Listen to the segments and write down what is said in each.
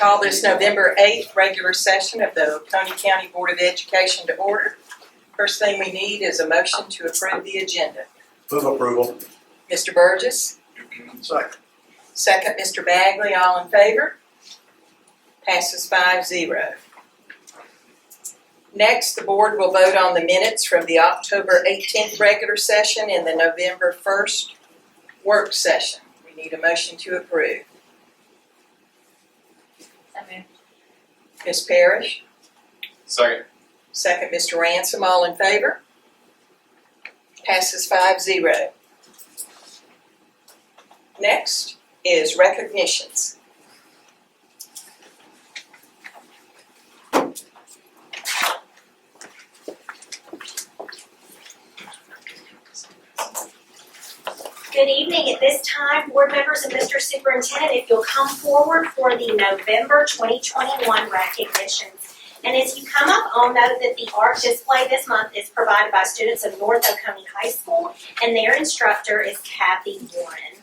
Call this November 8th regular session of the Oconee County Board of Education to order. First thing we need is a motion to approve the agenda. Move approval. Mr. Burgess, Second. second Mr. Bagley, all in favor? Passes 5-0. Next, the board will vote on the minutes from the October 18th regular session and the November 1st work session. We need a motion to approve. Ms. Parrish, Second. second Mr. Ransom, all in favor? Passes 5-0. Next is recognitions. Good evening. At this time, board members and Mr. Superintendent, if you'll come forward for the November 2021 recognitions. And as you come up, I'll note that the art display this month is provided by students of North Oconee High School, and their instructor is Kathy Warren.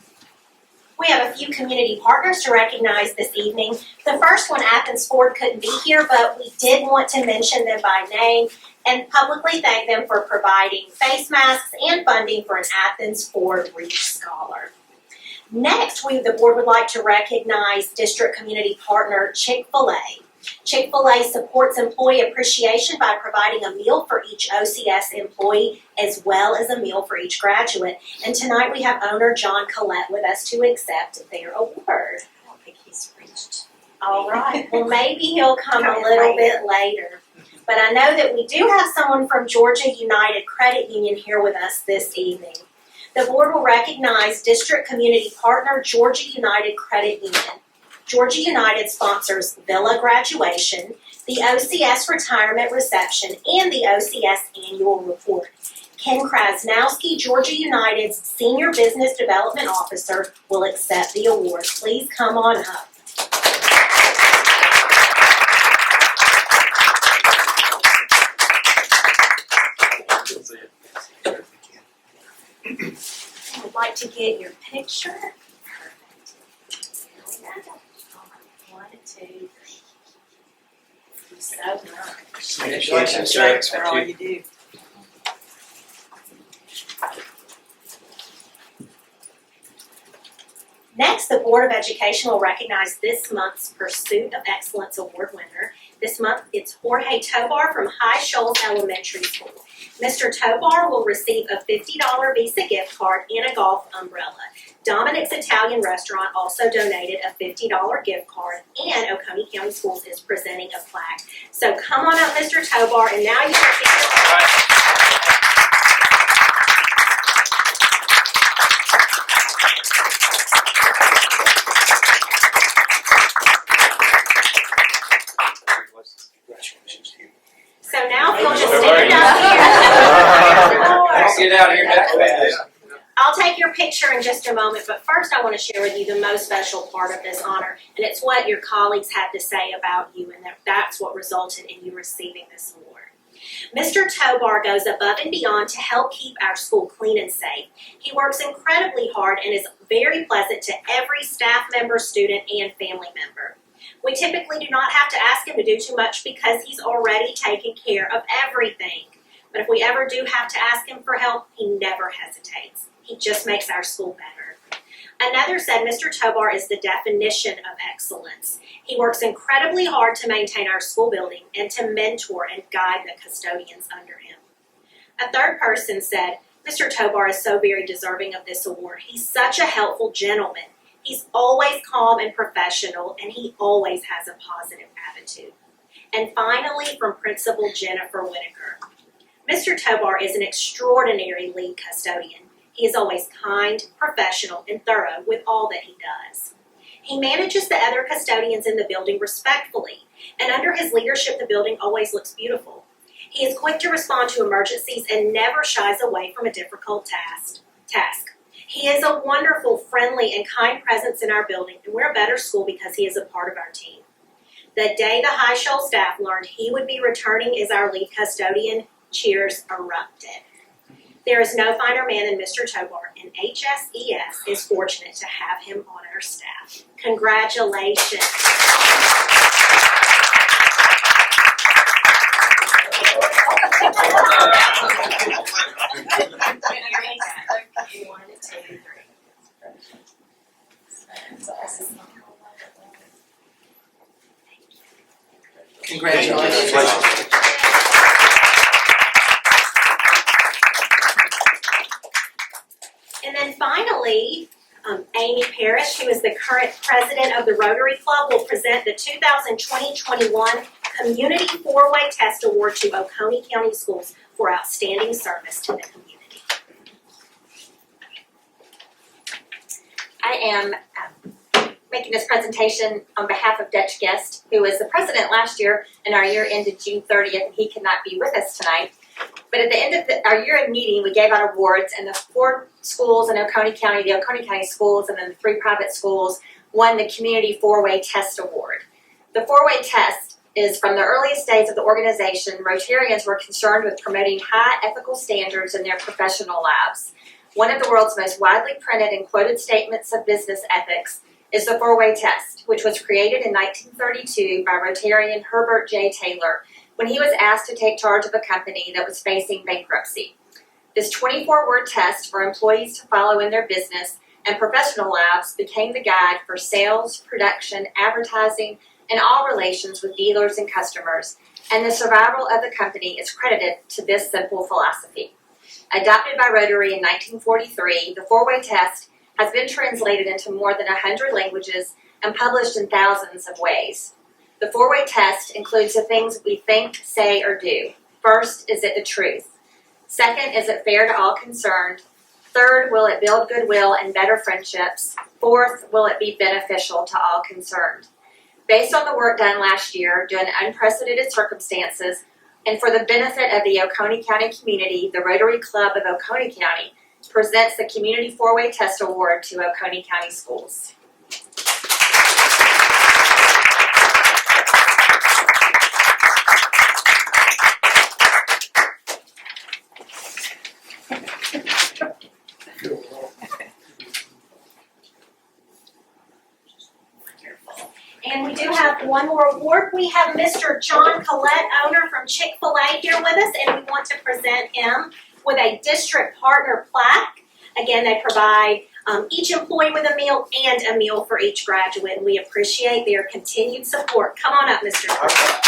We have a few community partners to recognize this evening. The first one, Athens Ford, couldn't be here, but we did want to mention them by name and publicly thank them for providing face masks and funding for an Athens Ford Reach Scholar. Next, the board would like to recognize district community partner Chick-fil-A. Chick-fil-A supports employee appreciation by providing a meal for each OCS employee as well as a meal for each graduate. And tonight we have owner John Colette with us to accept their award. I don't think he's reached. All right, well maybe he'll come a little bit later. But I know that we do have someone from Georgia United Credit Union here with us this evening. The board will recognize district community partner Georgia United Credit Union. Georgia United sponsors Villa graduation, the OCS retirement reception, and the OCS annual report. Ken Krasnowski, Georgia United's Senior Business Development Officer, will accept the award. Please come on up. I would like to get your picture. Perfect. One, two, three. So nice. Congratulations, thanks for all you do. Next, the Board of Education will recognize this month's Pursuit of Excellence Award winner. This month, it's Jorge Tobar from High Shoals Elementary School. Mr. Tobar will receive a $50 Visa gift card and a golf umbrella. Dominic's Italian Restaurant also donated a $50 gift card, and Oconee County Schools is presenting a plaque. So come on up, Mr. Tobar, and now you can see your So now if you'll just stand up here. Get out of here that fast. I'll take your picture in just a moment, but first I want to share with you the most special part of this honor, and it's what your colleagues had to say about you, and that's what resulted in you receiving this award. Mr. Tobar goes above and beyond to help keep our school clean and safe. He works incredibly hard and is very pleasant to every staff member, student, and family member. We typically do not have to ask him to do too much because he's already taken care of everything. But if we ever do have to ask him for help, he never hesitates. He just makes our school better. Another said Mr. Tobar is the definition of excellence. He works incredibly hard to maintain our school building and to mentor and guide the custodians under him. A third person said, Mr. Tobar is so very deserving of this award. He's such a helpful gentleman. He's always calm and professional, and he always has a positive attitude. And finally, from Principal Jennifer Whitaker, Mr. Tobar is an extraordinary lead custodian. He is always kind, professional, and thorough with all that he does. He manages the other custodians in the building respectfully, and under his leadership, the building always looks beautiful. He is quick to respond to emergencies and never shies away from a difficult task. He is a wonderful, friendly, and kind presence in our building, and we're a better school because he is a part of our team. The day the High Shoal staff learned he would be returning as our lead custodian, cheers erupted. There is no finer man than Mr. Tobar, and HSES is fortunate to have him on our staff. Congratulations. One, two, three. Congratulations. And then finally, Amy Parrish, who is the current president of the Rotary Club, will present the 2020-21 Community Four-Way Test Award to Oconee County Schools for outstanding service to the community. I am making this presentation on behalf of Dutch Guest, who was the president last year, and our year ended June 30th, and he could not be with us tonight. But at the end of our year-end meeting, we gave out awards, and the 4 schools in Oconee County, the Oconee County schools, and then the 3 private schools won the Community Four-Way Test Award. The four-way test is from the earliest days of the organization, Rotarians were concerned with promoting high ethical standards in their professional lives. One of the world's most widely printed and quoted statements of business ethics is the four-way test, which was created in 1932 by Rotarian Herbert J. Taylor when he was asked to take charge of a company that was facing bankruptcy. This 24-word test for employees to follow in their business and professional lives became the guide for sales, production, advertising, and all relations with dealers and customers, and the survival of the company is credited to this simple philosophy. Adopted by Rotary in 1943, the four-way test has been translated into more than 100 languages and published in thousands of ways. The four-way test includes the things we think, say, or do. First, is it the truth? Second, is it fair to all concerned? Third, will it build goodwill and better friendships? Fourth, will it be beneficial to all concerned? Based on the work done last year, due to unprecedented circumstances, and for the benefit of the Oconee County community, the Rotary Club of Oconee County presents the Community Four-Way Test Award to Oconee County Schools. And we do have one more award. We have Mr. John Colette, owner from Chick-fil-A, here with us, and we want to present him with a district partner plaque. Again, they provide each employee with a meal and a meal for each graduate, and we appreciate their continued support. Come on up, Mr. Colette.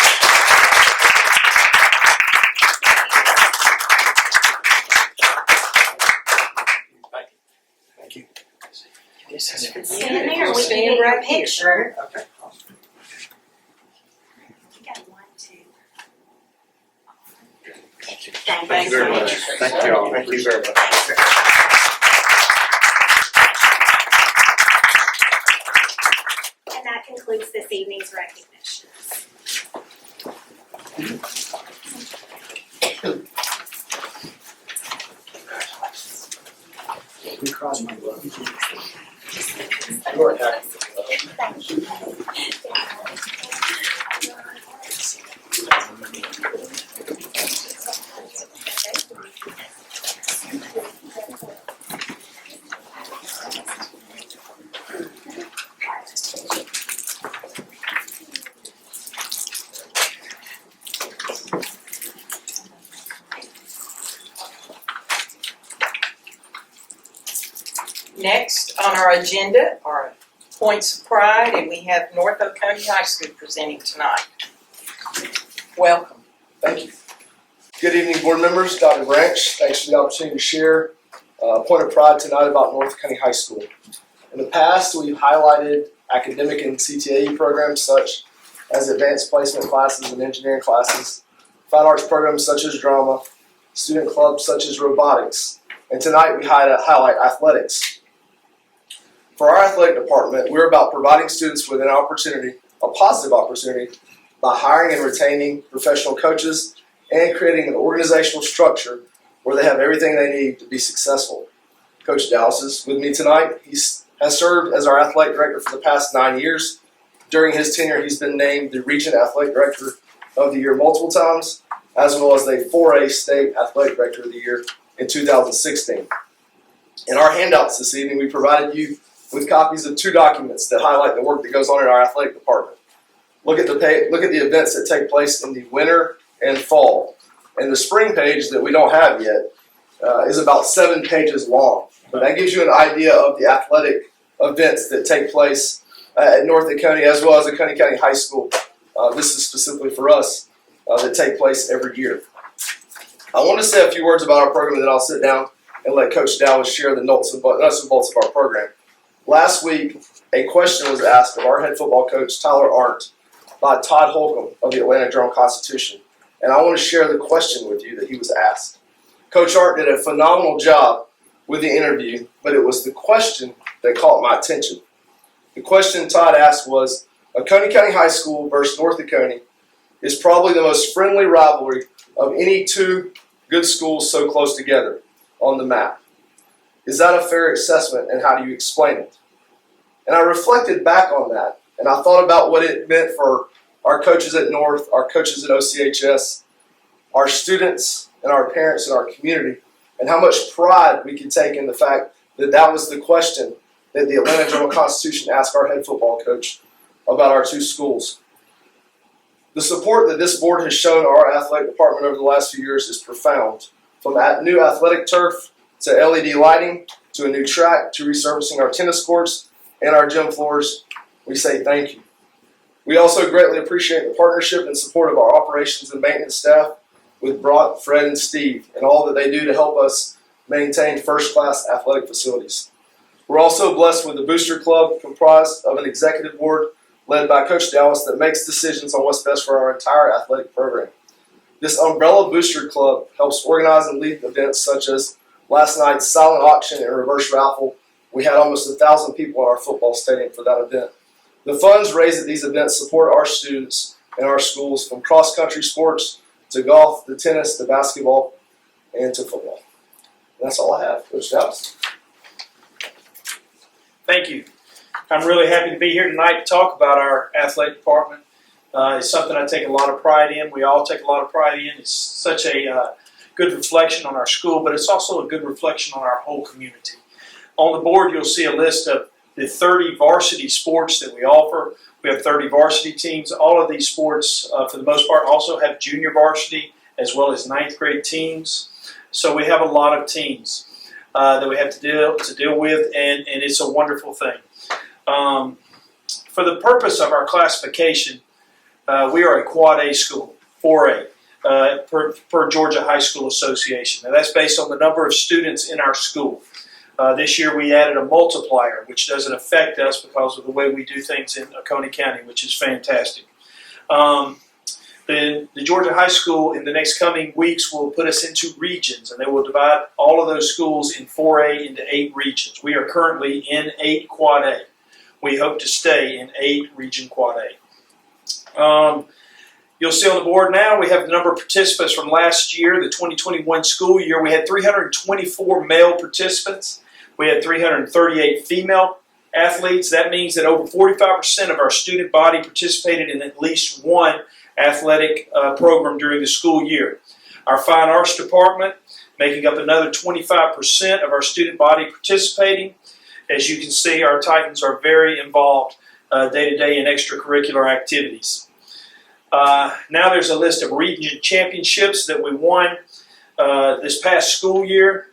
Thank you. This is for you. Stand there, we can Stand get your right here. picture. Okay. You got 1, 2. Thank you. Thank you very much. Thank you all. Thank you very much. And that concludes this evening's recognitions. We cried my love. You are happy. Thank you. Next on our agenda are points of pride, and we have North Oconee High School presenting tonight. Welcome. Thank you. Good evening, board members. Dr. Branch, thanks for the opportunity to share a point of pride tonight about North Oconee High School. In the past, we've highlighted academic and CTAE programs such as advanced placement classes and engineering classes, fine arts programs such as drama, student clubs such as robotics, and tonight we highlight athletics. For our athletic department, we're about providing students with an opportunity, a positive opportunity, by hiring and retaining professional coaches and creating an organizational structure where they have everything they need to be successful. Coach Dallas is with me tonight. He has served as our athletic director for the past 9 years. During his tenure, he's been named the Region Athletic Director of the Year multiple times, as well as the 4A State Athletic Director of the Year in 2016. In our handouts this evening, we provided you with copies of 2 documents that highlight the work that goes on in our athletic department. Look at the events that take place in the winter and fall. And the spring page that we don't have yet is about 7 pages long. But that gives you an idea of the athletic events that take place at North Oconee as well as at Oconee County High School. This is specifically for us that take place every year. I want to say a few words about our program, and then I'll sit down and let Coach Dallas share the nuts and bolts of our program. Last week, a question was asked of our head football coach, Tyler Arndt, by Todd Holcomb of the Atlanta Journal-Constitution. And I want to share the question with you that he was asked. Coach Arndt did a phenomenal job with the interview, but it was the question that caught my attention. The question Todd asked was, Oconee County High School versus North Oconee is probably the most friendly rivalry of any 2 good schools so close together on the map. Is that a fair assessment, and how do you explain it? And I reflected back on that, and I thought about what it meant for our coaches at North, our coaches at OCHS, our students, and our parents and our community, and how much pride we could take in the fact that that was the question that the Atlanta Journal-Constitution asked our head football coach about our 2 schools. The support that this board has shown our athletic department over the last few years is profound. From new athletic turf to LED lighting to a new track to resurfacing our tennis courts and our gym floors, we say thank you. We also greatly appreciate the partnership and support of our operations and maintenance staff with Brock, Fred, and Steve and all that they do to help us maintain first-class athletic facilities. We're also blessed with a booster club comprised of an executive board led by Coach Dallas that makes decisions on what's best for our entire athletic program. This umbrella booster club helps organize and lead events such as last night's silent auction and reverse raffle. We had almost 1,000 people in our football stadium for that event. The funds raised at these events support our students and our schools from cross-country sports to golf, to tennis, to basketball, and to football. And that's all I have. Coach Dallas. Thank you. I'm really happy to be here tonight to talk about our athletic department. It's something I take a lot of pride in. We all take a lot of pride in. It's such a good reflection on our school, but it's also a good reflection on our whole community. On the board, you'll see a list of the 30 varsity sports that we offer. We have 30 varsity teams. All of these sports, for the most part, also have junior varsity as well as 9th grade teams. So we have a lot of teams that we have to deal with, and it's a wonderful thing. For the purpose of our classification, we are a Quad A school, 4A, per Georgia High School Association. Now that's based on the number of students in our school. This year we added a multiplier, which doesn't affect us because of the way we do things in Oconee County, which is fantastic. The Georgia High School in the next coming weeks will put us into regions, and they will divide all of those schools in 4A into 8 regions. We are currently in 8 Quad A. We hope to stay in 8 Region Quad A. You'll see on the board now we have the number of participants from last year, the 2021 school year. We had 324 male participants. We had 338 female athletes. That means that over 45% of our student body participated in at least one athletic program during the school year. Our Fine Arts department, making up another 25% of our student body participating. As you can see, our Titans are very involved day-to-day in extracurricular activities. Now there's a list of region championships that we won this past school year.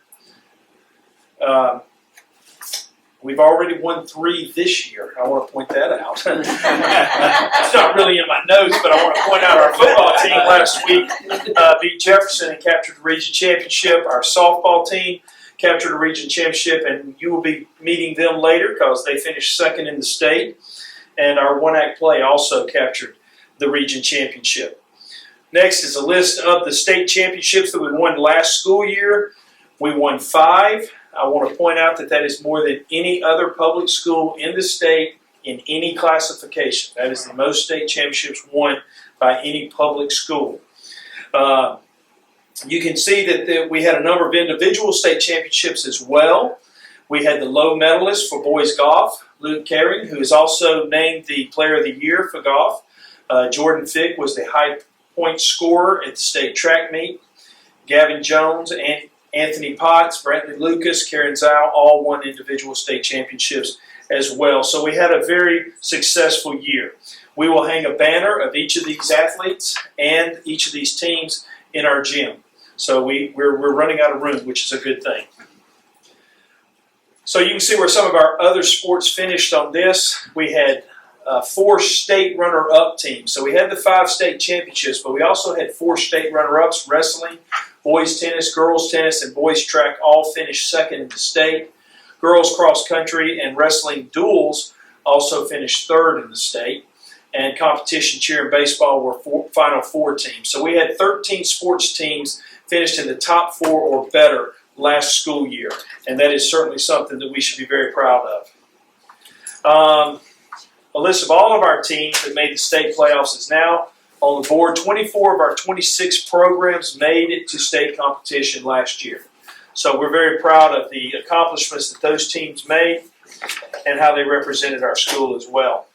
We've already won 3 this year. I want to point that out. It's not really in my notes, but I want to point out our football team last week beat Jefferson and captured the region championship. Our softball team captured a region championship, and you will be meeting them later because they finished 2nd in the state. And our one-act play also captured the region championship. Next is a list of the state championships that we won last school year. We won 5. I want to point out that that is more than any other public school in the state in any classification. That is the most state championships won by any public school. You can see that we had a number of individual state championships as well. We had the low medalist for boys golf, Luke Caring, who is also named the Player of the Year for golf. Jordan Fick was the high point scorer at the state track meet. Gavin Jones and Anthony Potts, Brantley Lucas, Karen Zhao all won individual state championships as well. So we had a very successful year. We will hang a banner of each of these athletes and each of these teams in our gym. So we're running out of room, which is a good thing. So you can see where some of our other sports finished on this. We had 4 state runner-up teams. So we had the 5 state championships, but we also had 4 state runner-ups: wrestling, boys tennis, girls tennis, and boys track all finished second in the state. Girls cross country and wrestling duels also finished third in the state. And competition cheer and baseball were final 4 teams. So we had 13 sports teams finished in the top 4 or better last school year. And that is certainly something that we should be very proud of. A list of all of our teams that made the state playoffs is now on the board. 24 of our 26 programs made it to state competition last year. So we're very proud of the accomplishments that those teams made and how they represented our school as well.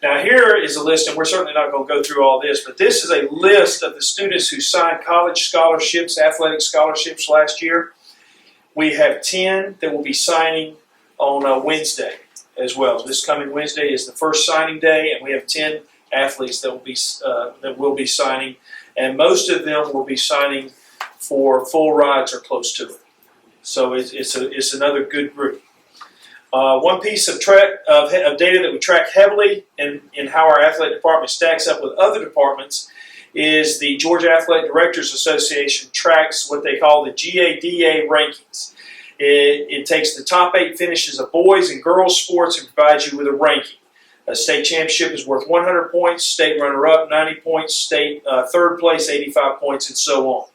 Now here is a list, and we're certainly not going to go through all this, but this is a list of the students who signed college scholarships, athletic scholarships last year. We have 10 that will be signing on Wednesday as well. This coming Wednesday is the first signing day, and we have 10 athletes that will be signing, and most of them will be signing for full rides or close to it. So it's another good group. One piece of data that we track heavily in how our athletic department stacks up with other departments is the Georgia Athletic Directors Association tracks what they call the GADA rankings. It takes the top 8 finishes of boys and girls sports and provides you with a ranking. A state championship is worth 100 points, state runner-up 90 points, state third place 85 points, and so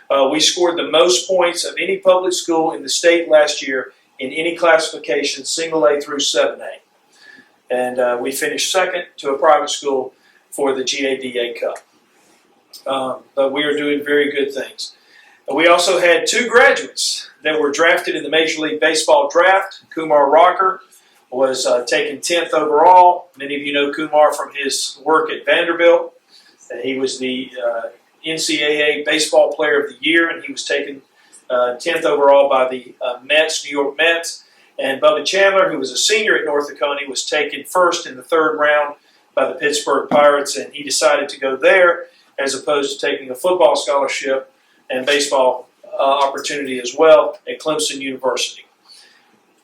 on. We scored the most points of any public school in the state last year in any classification, single A through 7A. And we finished second to a private school for the GADA Cup. But we are doing very good things. We also had 2 graduates that were drafted in the Major League Baseball draft. Kumar Rocker was taken 10th overall. Many of you know Kumar from his work at Vanderbilt. He was the NCAA Baseball Player of the Year, and he was taken 10th overall by the New York Mets. And Bubba Chandler, who was a senior at North Oconee, was taken first in the 3rd round by the Pittsburgh Pirates, and he decided to go there as opposed to taking a football scholarship and baseball opportunity as well at Clemson University.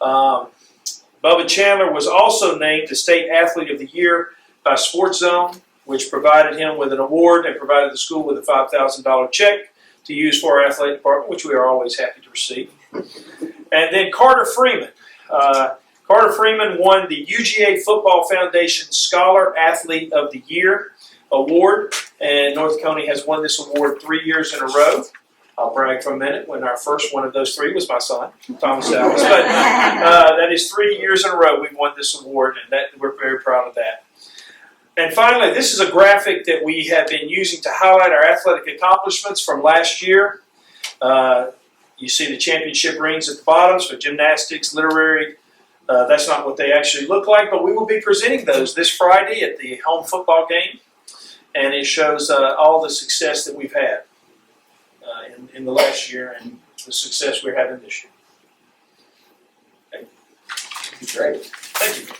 Bubba Chandler was also named the State Athlete of the Year by Sports Zone, which provided him with an award and provided the school with a $5,000 check to use for our athletic department, which we are always happy to receive. And then Carter Freeman. Carter Freeman won the UGA Football Foundation Scholar Athlete of the Year award, and North Oconee has won this award 3 years in a row. I'll brag for a minute when our first one of those 3 was my son, Thomas Dallas. But that is 3 years in a row we've won this award, and we're very proud of that. And finally, this is a graphic that we have been using to highlight our athletic accomplishments from last year. You see the championship rings at the bottom for gymnastics, literary. That's not what they actually look like, but we will be presenting those this Friday at the home football game. And it shows all the success that we've had in the last year and the success we're having this year. Okay. Great. Thank you.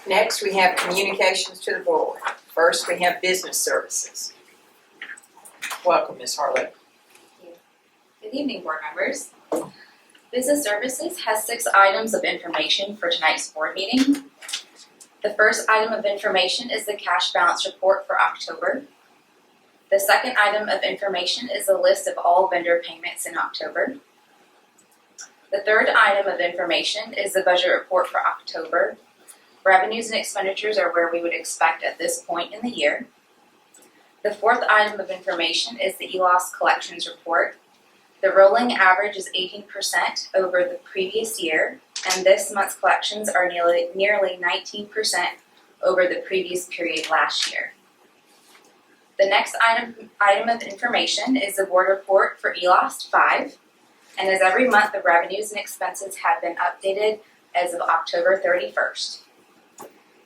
Next, we have communications to the board. First, we have business services. Welcome, Ms. Harlow. Good evening, board members. Business Services has 6 items of information for tonight's board meeting. The first item of information is the cash balance report for October. The second item of information is a list of all vendor payments in October. The third item of information is the budget report for October. Revenues and expenditures are where we would expect at this point in the year. The fourth item of information is the ELOS collections report. The rolling average is 18% over the previous year, and this month's collections are nearly 19% over the previous period last year. The next item of information is the board report for ELOS 5, and as every month the revenues and expenses have been updated as of October 31st.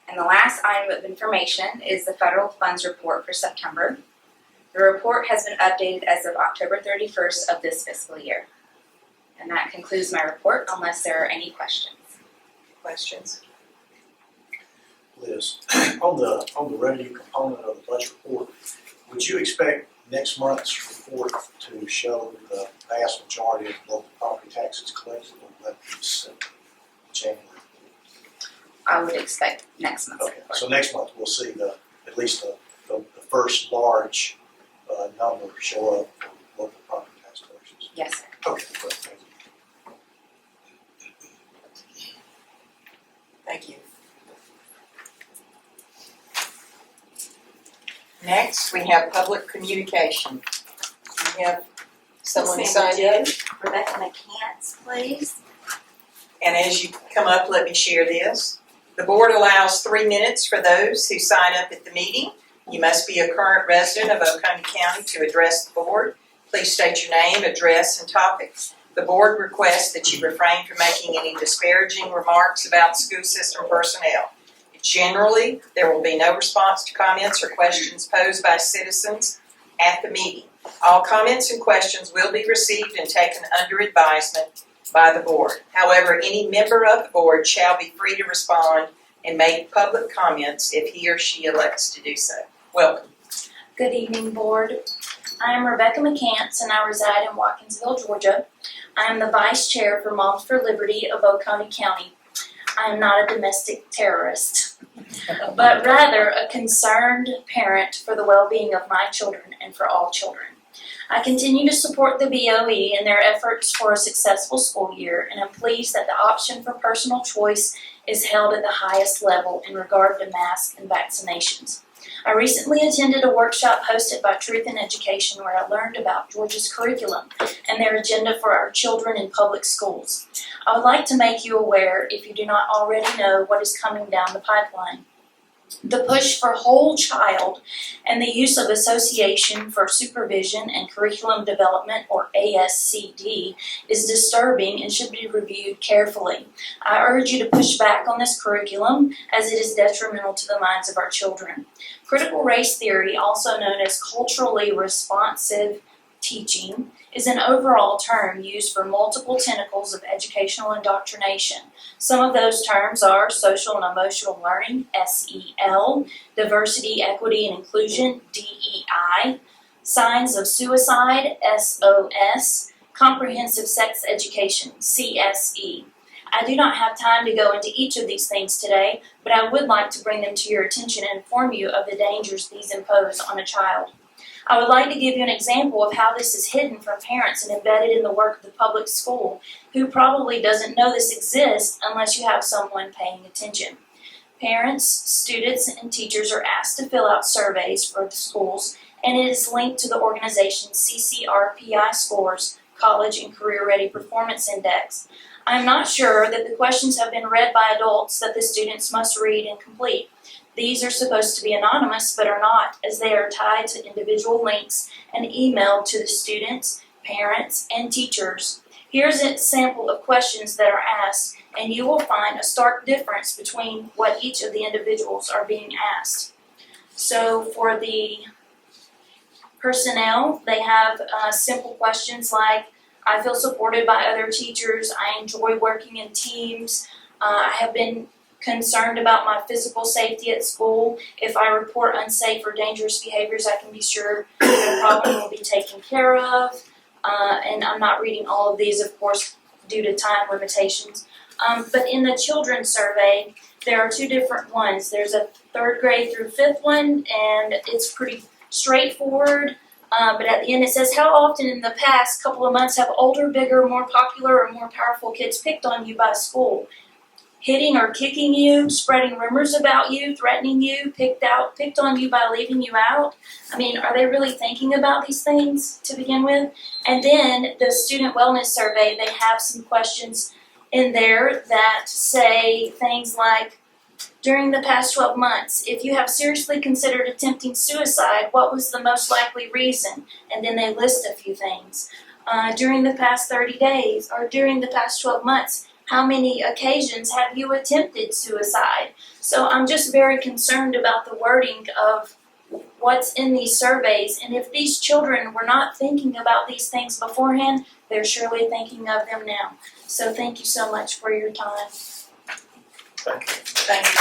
And the last item of information is the federal funds report for September. The report has been updated as of October 31st of this fiscal year. And that concludes my report unless there are any questions. Questions? Liz, on the revenue component of the budget report, would you expect next month's report to show the vast majority of local property taxes collected, or will that be January? I would expect next month's Okay, report. so next month we'll see at least the first large number show up for local property tax collections. Yes, sir. Okay, great, thank you. Thank you. Next, we have public communication. We have someone Miss signed Ma'am, in. Rebecca McCants, please. And as you come up, let me share this. The board allows 3 minutes for those who sign up at the meeting. You must be a current resident of Oconee County to address the board. Please state your name, address, and topics. The board requests that you refrain from making any disparaging remarks about school system personnel. Generally, there will be no response to comments or questions posed by citizens at the meeting. All comments and questions will be received and taken under advisement by the board. However, any member of the board shall be free to respond and make public comments if he or she elects to do so. Welcome. Good evening, Board. I am Rebecca McCants and I reside in Watkinsville, Georgia. I am the Vice Chair for Moms for Liberty of Oconee County. I am not a domestic terrorist, but rather a concerned parent for the well-being of my children and for all children. I continue to support the BOE in their efforts for a successful school year, and I'm pleased that the option for personal choice is held at the highest level in regard to masks and vaccinations. I recently attended a workshop hosted by Truth in Education where I learned about Georgia's curriculum and their agenda for our children in public schools. I would like to make you aware, if you do not already know, what is coming down the pipeline. The push for whole child and the use of Association for Supervision and Curriculum Development, or ASCD, is disturbing and should be reviewed carefully. I urge you to push back on this curriculum as it is detrimental to the minds of our children. Critical race theory, also known as culturally responsive teaching, is an overall term used for multiple tentacles of educational indoctrination. Some of those terms are social and emotional learning, SEL, diversity, equity, and inclusion, DEI, signs of suicide, SOS, comprehensive sex education, CSE. I do not have time to go into each of these things today, but I would like to bring them to your attention and inform you of the dangers these impose on a child. I would like to give you an example of how this is hidden from parents and embedded in the work of the public school, who probably doesn't know this exists unless you have someone paying attention. Parents, students, and teachers are asked to fill out surveys for the schools, and it is linked to the organization's CCRPI scores, College and Career Ready Performance Index. I am not sure that the questions have been read by adults that the students must read and complete. These are supposed to be anonymous, but are not, as they are tied to individual links and emailed to the students, parents, and teachers. Here's a sample of questions that are asked, and you will find a stark difference between what each of the individuals are being asked. So for the personnel, they have simple questions like, I feel supported by other teachers, I enjoy working in teams, I have been concerned about my physical safety at school. If I report unsafe or dangerous behaviors, I can be sure the problem will be taken care of. And I'm not reading all of these, of course, due to time limitations. But in the children's survey, there are two different ones. There's a 3rd grade through 5th one, and it's pretty straightforward. But at the end it says, how often in the past couple of months have older, bigger, more popular, or more powerful kids picked on you by school? Hitting or kicking you, spreading rumors about you, threatening you, picked on you by leaving you out? I mean, are they really thinking about these things to begin with? And then the student wellness survey, they have some questions in there that say things like, during the past 12 months, if you have seriously considered attempting suicide, what was the most likely reason? And then they list a few things. During the past 30 days, or during the past 12 months, how many occasions have you attempted suicide? So I'm just very concerned about the wording of what's in these surveys, and if these children were not thinking about these things beforehand, they're surely thinking of them now. So thank you so much for your time. Thank you. Thank you.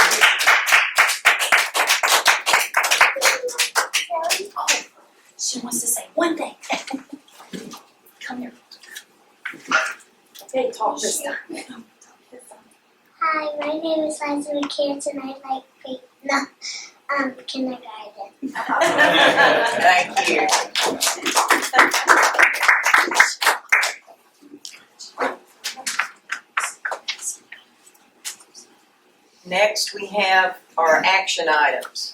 Oh, she wants to say one thing. Come here. Okay, talk this time. Hi, my name is Liza McCants and I like kindergarten. Thank you. Next, we have our action items.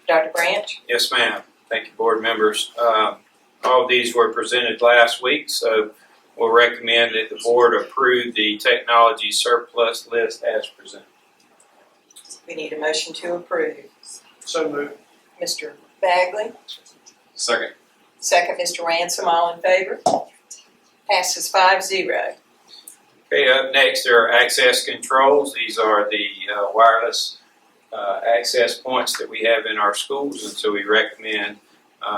Dr. Branch? Yes, ma'am. Thank you, board members. All of these were presented last week, so we'll recommend that the board approve the technology surplus list as presented. We need a motion to approve. So moved. Mr. Bagley, Second. second Mr. Ransom, all in favor? Passes 5-0. Okay, up next are access controls. These are the wireless access points that we have in our schools, and so we recommend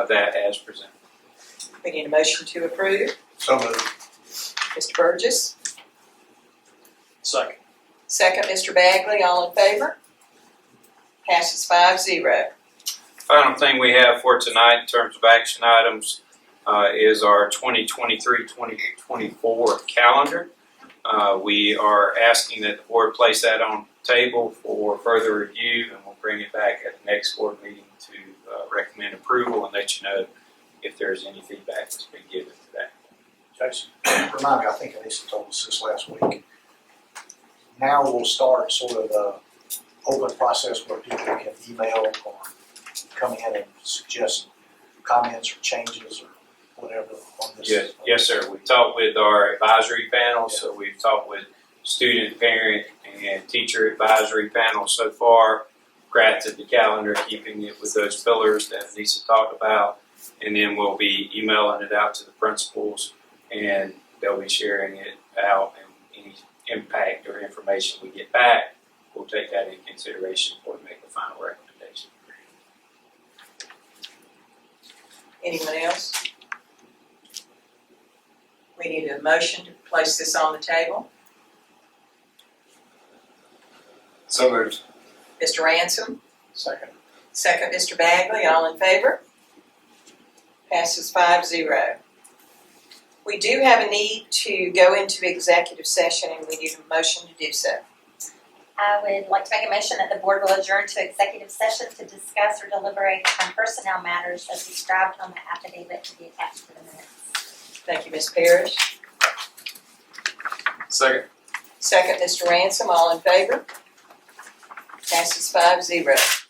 that as presented. We need a motion to approve. So moved. Mr. Burgess, Second. second Mr. Bagley, all in favor? Passes 5-0. Final thing we have for tonight in terms of action items is our 2023-2024 calendar. We are asking that the board place that on the table for further review, and we'll bring it back at the next board meeting to recommend approval and let you know if there's any feedback that's been given to that. Jason, remind me, I think Anissa told us this last week. Now we'll start sort of the open process where people can email or come in and suggest comments or changes or whatever on this. Yes, sir. We've talked with our advisory panel, so we've talked with student, parent, and teacher advisory panel so far. Crafted the calendar, keeping it with those pillars that Lisa talked about, and then we'll be emailing it out to the principals, and they'll be sharing it out, and any impact or information we get back, we'll take that into consideration before we make a final recommendation. Anyone else? We need a motion to place this on the table. So moved. Mr. Ransom, Second. second Mr. Bagley, all in favor? Passes 5-0. We do have a need to go into executive session, and we need a motion to do so. I would like to make a motion that the board will adjourn to executive session to discuss or deliberate on personnel matters as described on the affidavit to be attached to the minutes. Thank you, Ms. Parrish. Second. Second Mr. Ransom, all in favor? Passes 5-0.